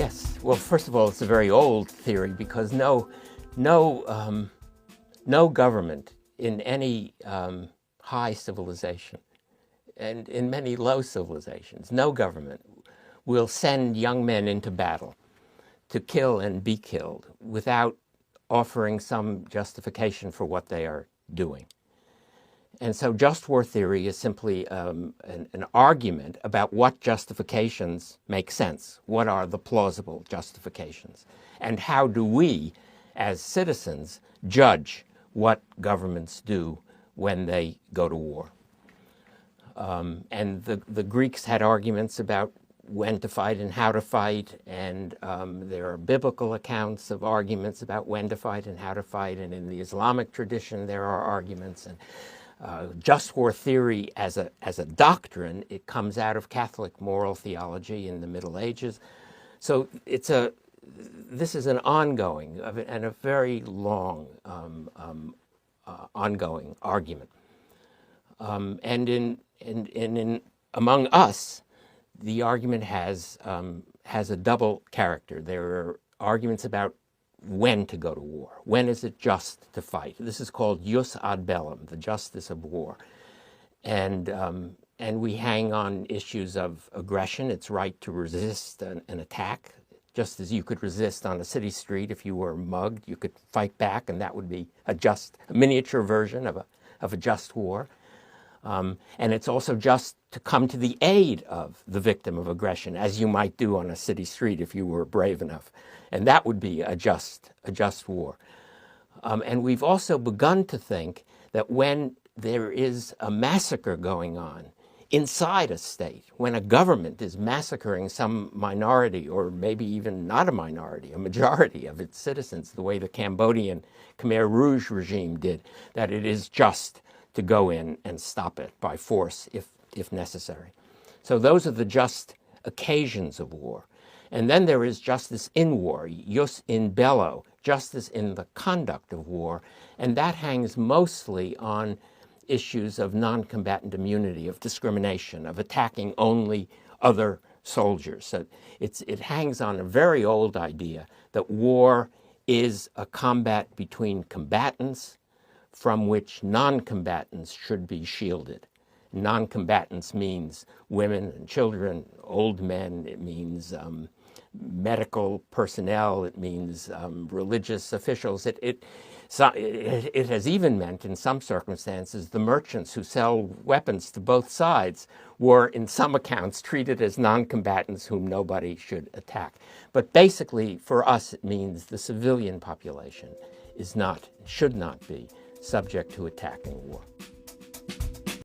Yes. Well, first of all, it's a very old theory because no government in any high civilization and in many low civilizations, no government will send young men into battle to kill and be killed without offering some justification for what they are doing. And so just war theory is simply an argument about what justifications make sense. What are the plausible justifications? And how do we, as citizens, judge what governments do when they go to war? And the Greeks had arguments about when to fight and how to fight, and there are biblical accounts of arguments about when to fight and how to fight, and in the Islamic tradition there are arguments. And just war theory as a doctrine, it comes out of Catholic moral theology in the Middle Ages. So this is an ongoing and a very long ongoing argument. And among us, the argument has a double character. There are arguments about when to go to war. When is it just to fight? This is called jus ad bellum, the justice of war. And we hang on issues of aggression. It's right to resist an attack. Just as you could resist on a city street if you were mugged, you could fight back, and that would be a miniature version of a just war. And it's also just to come to the aid of the victim of aggression, as you might do on a city street if you were brave enough. And that would be a just war. And we've also begun to think that when there is a massacre going on inside a state, when a government is massacring some minority, or maybe even not a minority, a majority of its citizens, the way the Cambodian Khmer Rouge regime did, that it is just to go in and stop it by force if necessary. So those are the just occasions of war. And then there is justice in war, jus in bello, justice in the conduct of war, and that hangs mostly on issues of non-combatant immunity, of discrimination, of attacking only other soldiers. So it hangs on a very old idea that war is a combat between combatants from which non-combatants should be shielded. Non-combatants means women and children, old men, it means medical personnel, it means religious officials. It has even meant, in some circumstances, the merchants who sell weapons to both sides were, in some accounts, treated as non-combatants whom nobody should attack. But basically, for us, it means the civilian population should not be subject to attack in war.